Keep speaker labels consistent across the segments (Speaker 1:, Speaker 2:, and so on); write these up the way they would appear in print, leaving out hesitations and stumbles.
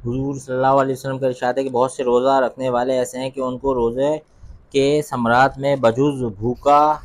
Speaker 1: हुजूर सल्लल्लाहु अलैहि वसल्लम का इरशाद है कि बहुत से रोज़ा रखने वाले ऐसे हैं कि उनको रोज़े के सम्राट में बजुज़ भूखा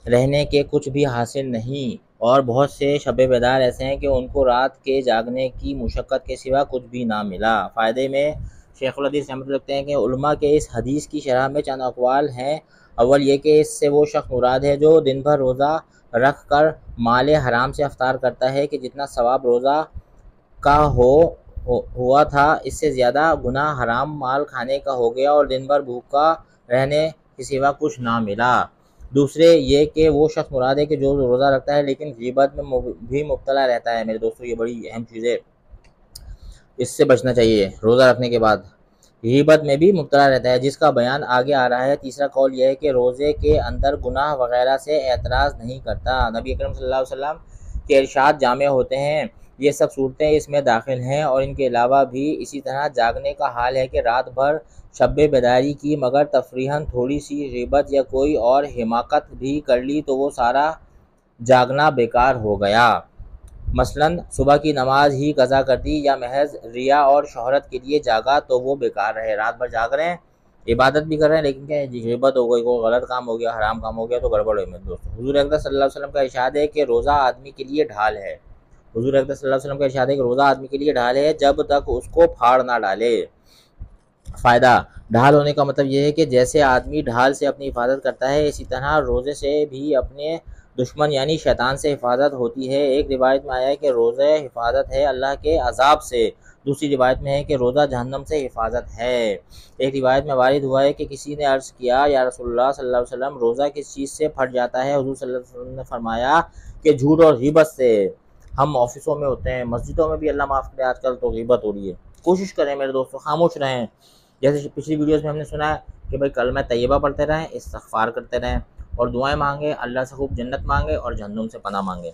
Speaker 1: रहने के कुछ भी हासिल नहीं, और बहुत से शब बेदार ऐसे हैं कि उनको रात के जागने की मुशक्क़त के सिवा कुछ भी ना मिला। फ़ायदे में शेखुल हदीस रहमतुल्लाह लिखते हैं कि उलमा के इस हदीस की शरह में चंद अक़वाल हैं। अव्वल ये कि इससे वो शख्स मुराद है जो दिन भर रोज़ा रख कर माल हराम से अफ्तार करता है कि जितना सवाब रोज़ा का हुआ था, इससे ज़्यादा गुनाह हराम माल खाने का हो गया और दिन भर भूखा रहने के सिवा कुछ ना मिला। दूसरे ये कि वो शख्स मुराद है कि जो रोज़ा रखता है लेकिन ग़ीबत में भी मुब्तला रहता है। मेरे दोस्तों, ये बड़ी अहम चीज़ है, इससे बचना चाहिए। रोज़ा रखने के बाद ग़ीबत में भी मुब्तला रहता है, जिसका बयान आगे आ रहा है। तीसरा कौल यह है कि रोज़े के अंदर गुनाह वगैरह से एतराज़ नहीं करता। नबी अकरम सल्लल्लाहु अलैहि वसल्लम के इरशाद जामे होते हैं, ये सब सूरतें इसमें दाखिल हैं, और इनके अलावा भी इसी तरह जागने का हाल है कि रात भर शब बेदारी की मगर तफरीहन थोड़ी सी ग़ीबत या कोई और हिमाकत भी कर ली तो वो सारा जागना बेकार हो गया। मसलन सुबह की नमाज ही कज़ा कर दी या महज रिया और शोहरत के लिए जागा तो वो बेकार रहे। रात भर जाग रहे हैं, इबादत भी कर रहे हैं, लेकिन क्या है जी, ग़ीबत हो गई, कोई गलत काम हो गया, हराम काम हो गया तो गड़बड़ है। मेरे दोस्तों, हुज़ूर अक़दस सल्लल्लाहु अलैहि वसल्लम का इरशाद है कि रोज़ा आदमी के लिए ढाल है। हुज़ूर अक़दस सल्लल्लाहु अलैहि वसल्लम का इरशाद है कि रोज़ा आदमी के लिए ढाल है जब तक उसको फाड़ ना डाले। फ़ायदा, ढाल होने का मतलब यह है कि जैसे आदमी ढाल से अपनी हिफाजत करता है, इसी तरह रोज़े से भी अपने दुश्मन यानी शैतान से हिफाजत होती है। एक रिवायत में आया है कि रोज़े हिफाजत है अल्लाह के अज़ाब से, दूसरी रिवायत में है कि रोज़ा जहन्नम से हिफाजत है। एक रिवायत में वारिद हुआ है कि किसी ने अर्ज़ किया, या रसूलुल्लाह सल्लल्लाहु अलैहि वसल्लम, रोज़ा किस चीज़ से फट जाता है? हुज़ूर सल्लल्लाहु अलैहि वसल्लम ने फरमाया कि झूठ और ग़ीबत से। हम ऑफिसों में होते हैं, मस्जिदों में भी, अल्लाह माफ़ करे, आजकल तो ग़ीबत हो रही है। कोशिश करें मेरे दोस्तों, खामोश रहें। जैसे पिछली वीडियोस में हमने सुना है कि भाई कलमा तैयबा पढ़ते रहें, इस्तिग़फ़ार करते रहें और दुआएं मांगे, अल्लाह से खूब जन्नत मांगे और जहन्नुम से पनाह मांगे।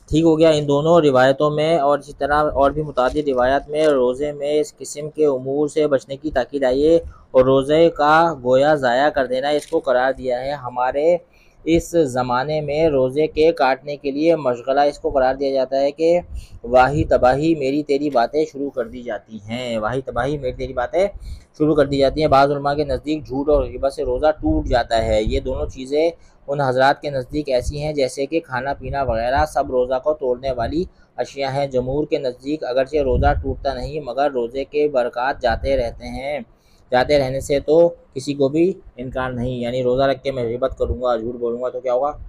Speaker 1: ठीक हो गया। इन दोनों रिवायतों में और इसी तरह और भी मुतादिद रिवायात में रोज़े में इस किस्म के उमूर से बचने की ताकीद आई है, और रोज़े का गोया ज़ाया कर देना इसको करार दिया है। हमारे इस ज़माने में रोज़े के काटने के लिए मशगला इसको करार दिया जाता है कि वाही तबाही मेरी तेरी बातें शुरू कर दी जाती हैं। वाही तबाही मेरी तेरी बातें शुरू कर दी जाती हैं। बाज़ उलमा के नज़दीक झूठ और ग़ीबत से रोज़ा टूट जाता है। ये दोनों चीज़ें उन हज़रात के नज़दीक ऐसी हैं जैसे कि खाना पीना वगैरह, सब रोज़ा को तोड़ने वाली अशिया हैं। जमहूर के नज़दीक अगरचे रोज़ा टूटता नहीं मगर रोज़े के बरक़ात जाते रहते हैं, जाते रहने से तो किसी को भी इनकार नहीं। यानी रोज़ा रख के मैं ग़ीबत करूँगा, झूठ बोलूँगा तो क्या होगा?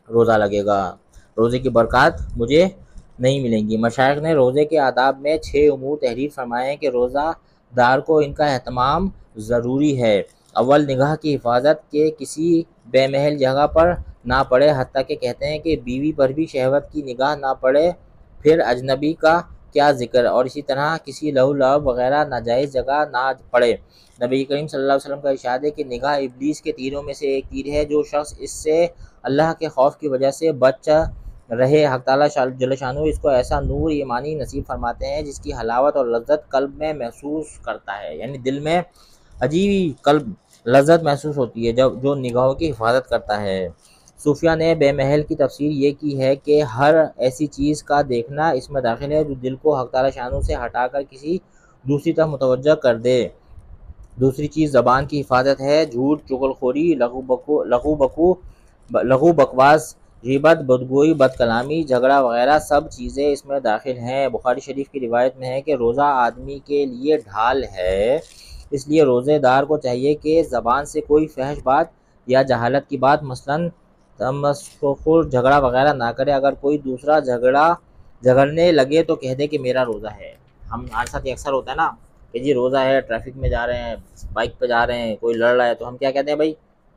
Speaker 1: रोज़ा लगेगा, रोज़े की बरक़ात मुझे नहीं मिलेंगी। मशाइख़ ने रोज़े के आदाब में 6 उमूर तहरीर फरमाए हैं कि रोज़ादार को इनका एहतमाम ज़रूरी है। अव्वल, निगाह की हिफाजत के किसी बेमहल जगह पर ना पड़े, हत्ता कि कहते हैं कि बीवी पर भी शहवत की निगाह ना पड़े, फिर अजनबी का क्या ज़िक्र। और इसी तरह किसी लहू लहब वगैरह नाजायज़ जगह ना पड़े। नबी करीम सल्लल्लाहु अलैहि वसल्लम का इरशाद है कि निगाह इब्लीस के तीरों में से एक तीर है। जो शख्स इससे अल्लाह के खौफ की वजह से बच रहे, हक़ ताला जल्ल शानहू इसको ऐसा नूर ईमानी नसीब फरमाते हैं जिसकी हलावत और लज्जत कल्ब में महसूस करता है। यानी दिल में अजीब कल्ब लज्जत महसूस होती है जब जो निगाहों की हिफाजत करता है। सूफिया ने बेमहल की तफसीर ये की है कि हर ऐसी चीज़ का देखना इसमें दाखिल है जो दिल को हक़ ताला शानहू से हटाकर किसी दूसरी तरफ मुतवज्जह कर दे। दूसरी चीज़ ज़बान की हिफाजत है। झूठ, चुगलखोरी, लघु बकवास, ग़ीबत, बदगोई, बदकलामी, झगड़ा वगैरह सब चीज़ें इसमें दाखिल हैं। बुखारी शरीफ की रिवायत में है कि रोज़ा आदमी के लिए ढाल है, इसलिए रोज़ेदार को चाहिए कि ज़बान से कोई फहश बात या जहालत की बात, मसलन तमस्कुर, झगड़ा वगैरह ना करे। अगर कोई दूसरा झगड़ने लगे तो कह दे कि मेरा रोज़ा है। हमारे साथ ये अक्सर होता है ना कि जी रोज़ा है, ट्रैफिक में जा रहे हैं, बाइक पे जा रहे हैं, कोई लड़ रहा है तो हम क्या कहते हैं भाई,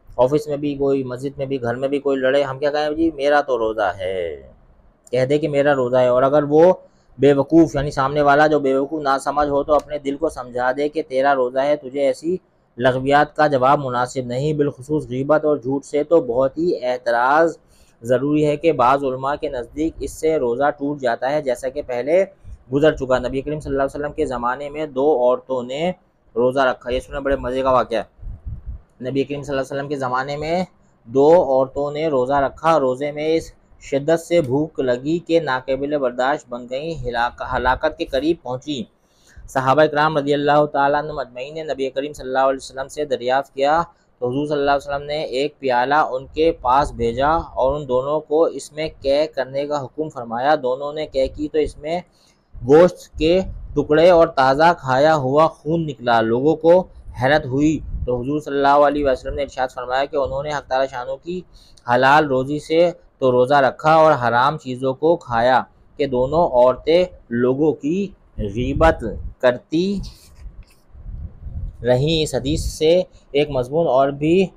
Speaker 1: ऑफिस में भी कोई, मस्जिद में भी, घर में भी कोई लड़े, हम क्या कहें जी मेरा तो रोज़ा है, कह दे कि मेरा रोज़ा है। और अगर वो बेवकूफ़ यानी सामने वाला जो बेवकूफ़ ना समझ हो तो अपने दिल को समझा दे कि तेरा रोज़ा है, तुझे ऐसी लग़वियात का जवाब मुनासिब नहीं। बिलखुसूस ग़ीबत और झूठ से तो बहुत ही एहतराज़ ज़रूरी है कि बाज़ उलमा के नज़दीक इससे रोज़ा टूट जाता है, जैसा कि पहले गुजर चुका। नबी करीम सल्लल्लाहु अलैहि वसल्लम के ज़माने में 2 औरतों ने रोज़ा रखा। ये सुने, बड़े मज़े का वाक़या। नबी करीम सल्लल्लाहु अलैहि वसल्लम के ज़माने में 2 औरतों ने रोज़ा रखा। रोज़े में इस शिद्दत से भूख लगी कि नाक़ाबिल बर्दाश्त बन गई, हलाकत के करीब पहुँची। सहाबा इकराम रज़ियल्लाहु ताला अन्हुम अजमईन ने नबी करीम सल्लल्लाहु अलैहि वसल्लम से दरियाफ़्त किया तो हुज़ूर सल्लल्लाहु अलैहि वसल्लम ने एक प्याला उनके पास भेजा और उन दोनों को इसमें कै करने का हुक्म फरमाया। दोनों ने कै की तो इसमें गोश्त के टुकड़े और ताज़ा खाया हुआ खून निकला। लोगों को हैरत हुई तो हुज़ूर सल्लल्लाहु अलैहि वसल्लम ने इरशाद फरमाया कि उन्होंने हक़ ताला शानो की हलाल रोज़ी से तो रोज़ा रखा और हराम चीज़ों को खाया कि दोनों औरतें लोगों की ग़ीबत करती रहीं। इस हदीस से एक मज़मून और भी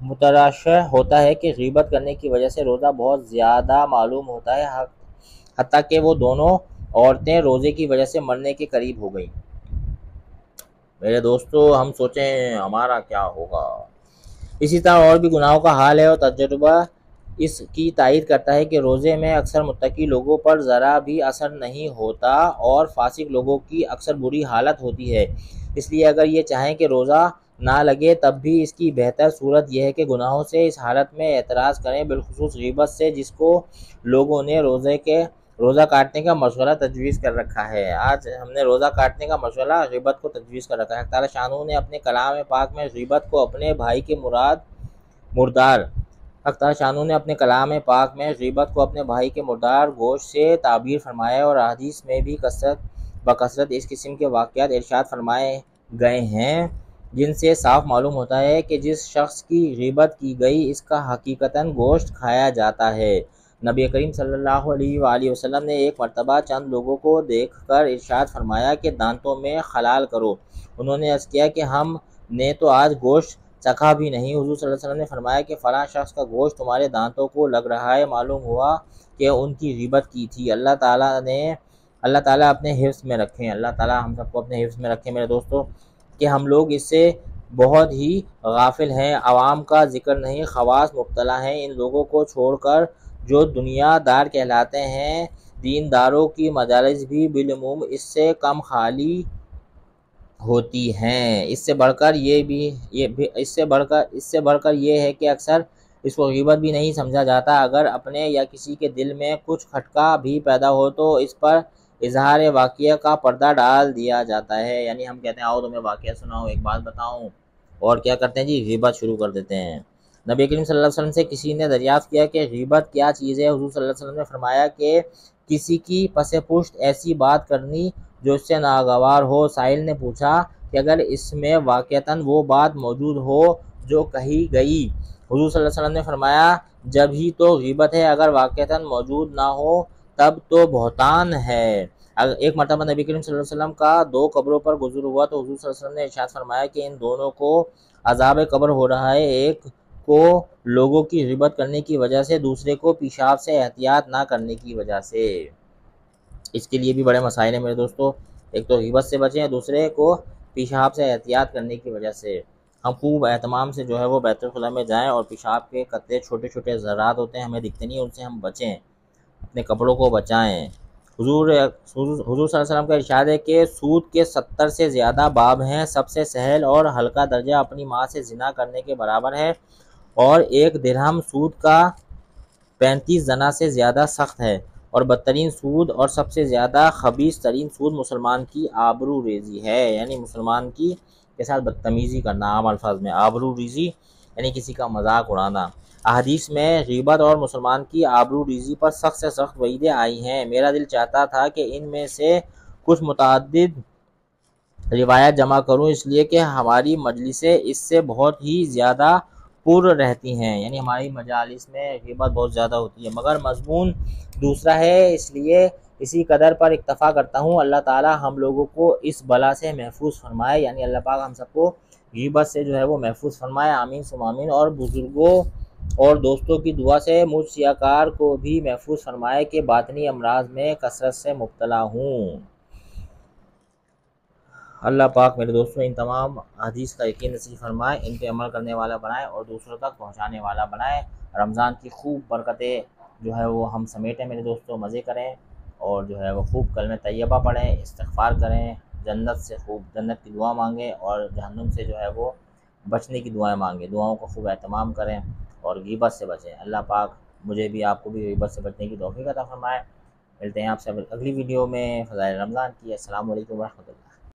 Speaker 1: मुतराशह होता है कि ग़ीबत करने की वजह से रोज़ा बहुत ज़्यादा मालूम होता है, हत्ता कि वो दोनों औरतें रोज़े की वजह से मरने के करीब हो गई। मेरे दोस्तों, हम सोचें हमारा क्या होगा। इसी तरह और भी गुनाहों का हाल है और तजुर्बा इसकी तायीद करता है कि रोज़े में अक्सर मुत्तकी लोगों पर ज़रा भी असर नहीं होता और फासिक लोगों की अक्सर बुरी हालत होती है। इसलिए अगर ये चाहें कि रोज़ा ना लगे तब भी इसकी बेहतर सूरत यह है कि गुनाहों से इस हालत में एतराज़ करें, बिलखुसूस ग़ीबत से, जिसको लोगों ने रोज़ा काटने का मशवरा तजवीज़ कर रखा है। आज हमने रोज़ा काटने का मशवरा ग़ीबत को तजवीज़ कर रखा है। ताला शानू ने अपने कलाम पाक में ग़ीबत को अपने भाई के मुर्दार गोश्त से ताबीर फरमाया और हदीस में भी बकसरत इस किस्म के वाक़यात इरशाद फरमाए गए हैं जिनसे साफ मालूम होता है कि जिस शख्स की ग़ीबत की गई इसका हकीकतन गोश्त खाया जाता है। नबी करीम सल्लल्लाहु अलैहि वसल्लम ने एक मरतबा चंद लोगों को देखकर इरशाद फरमाया कि दांतों में खलाल करो। उन्होंने अर्ज़ किया कि हम ने तो आज गोश्त चखा भी नहीं। हुज़ूर सल्लल्लाहु अलैहि वसल्लम ने फरमाया कि फ़लाँ शख्स का गोश्त तुम्हारे दांतों को लग रहा है। मालूम हुआ कि उनकी ग़ीबत की थी। अल्लाह ताला अपने हिफ्ज़ में रखें। अल्लाह ताला हम सबको अपने हिफ्ज़ में रखें। मेरे दोस्तों, कि हम लोग इससे बहुत ही गाफिल हैं। आवाम का ज़िक्र नहीं, ख़वास मुब्तला हैं। इन लोगों को छोड़कर जो दुनियादार कहलाते हैं, दीनदारों की मजालिस भी बिलुमूम इससे कम खाली होती हैं। इससे बढ़कर ये है कि अक्सर इसको ग़ीबत भी नहीं समझा जाता। अगर अपने या किसी के दिल में कुछ खटका भी पैदा हो तो इस पर इजहार वाक़िया का पर्दा डाल दिया जाता है। यानी हम कहते हैं आओ तुम्हें वाक़िया सुनाऊँ, एक बात बताऊँ, और क्या करते हैं जी, ग़ीबत शुरू कर देते हैं। नबी करीम सल्लल्लाहु अलैहि वसल्लम से किसी ने दरियाफ़्त किया कि ग़ीबत क्या चीज़ है। हुज़ूर सल्लल्लाहु अलैहि वसल्लम ने फरमाया कि किसी की पसे पुश्त ऐसी बात करनी जो इससे नागवार हो। साइल ने पूछा कि अगर इसमें वाक़तन वो बात मौजूद हो जो कही गई। हुज़ूर सल्लल्लाहु अलैहि वसल्लम ने फरमाया जब ही तो ग़ीबत है, अगर वाक़तन मौजूद ना हो तब तो बहतान है। एक मरतबा नबी करीम सल्लल्लाहु अलैहि वसल्लम का 2 कब्रों पर गुज़र हुआ तो हुज़ूर सल्लल्लाहु अलैहि वसल्लम ने इरशाद फरमाया कि इन दोनों को अज़ाब कब्र हो रहा है, एक को लोगों की ग़ीबत करने की वजह से, दूसरे को पेशाब से एहतियात ना करने की वजह से। इसके लिए भी बड़े मसाइल हैं मेरे दोस्तों। एक तो ग़ीबत से बचें, दूसरे को पेशाब से एहतियात करने की वजह से हम खूब एहतमाम से जो है वो बैतुल खुला में जाएँ और पेशाब के कतरे छोटे छोटे ज़रात होते हैं, हमें दिखते नहीं, उनसे हम बचें, अपने कपड़ों को बचाएँ। हुज़ूर सल्लल्लाहु अलैहि वसल्लम का इरशाद है कि सूद के 70 से ज़्यादा बाब हैं। सबसे सहल और हल्का दर्जा अपनी माँ से ज़िना करने के बराबर है और 1 दिरहम सूद का 35 जना से ज़्यादा सख्त है। और बदतरीन सूद और सबसे ज़्यादा खबीस तरीन सूद मुसलमान की आबरू रेज़ी है। यानी मुसलमान के साथ बदतमीज़ी करना, आम अल्फाज में आबरू रेज़ी यानी किसी का मजाक उड़ाना। अहदीस में ग़ीबत और मुसलमान की आबरू रेज़ी पर सख्त से सख्त वईदें आई हैं। मेरा दिल चाहता था कि इनमें से कुछ मुतअद्दिद रिवायत जमा करूँ, इसलिए कि हमारी मजलिसें इससे बहुत ही ज़्यादा पुर रहती हैं। यानी हमारी मजालिस में ग़ीबत बहुत ज़्यादा होती है, मगर मज़मून दूसरा है, इसलिए इसी कदर पर इक्तफ़ा करता हूँ। अल्लाह ताला हम लोगों को इस बला से महफूज फरमाए। यानी अल्लाह पाक हम सबको ग़ीबत से जो है वो महफूज फरमाए। आमीन सुम्मा आमीन। और बुज़ुर्गों और दोस्तों की दुआ से मुझ सियाकार को भी महफूज फरमाए कि बातनी अमराज में कसरत से मुब्तला हूँ। अल्लाह पाक मेरे दोस्तों इन तमाम हदीस का यकीन नसीब फरमाए, इन पे अमल करने वाला बनाए और दूसरों तक पहुँचाने वाला बनाए। रमज़ान की खूब बरकतें जो है वो हम समेटें मेरे दोस्तों, मज़े करें और जो है वो खूब कलमे तैयबा पढ़ें, इस्तिग़फ़ार करें, जन्नत से खूब जन्नत की दुआ मांगें और जहन्नुम से जो है वो बचने की दुआएं मांगें। दुआओं का खूब एहतमाम करें और ग़ीबत से बचें। अल्लाह पाक मुझे भी आपको भी गीबत से बचने की तौफीक अता फरमाए। मिलते हैं आपसे अगली वीडियो में फ़ज़ाइल रमज़ान की। अस्सलामु अलैकुम व रहमतुल्लाह।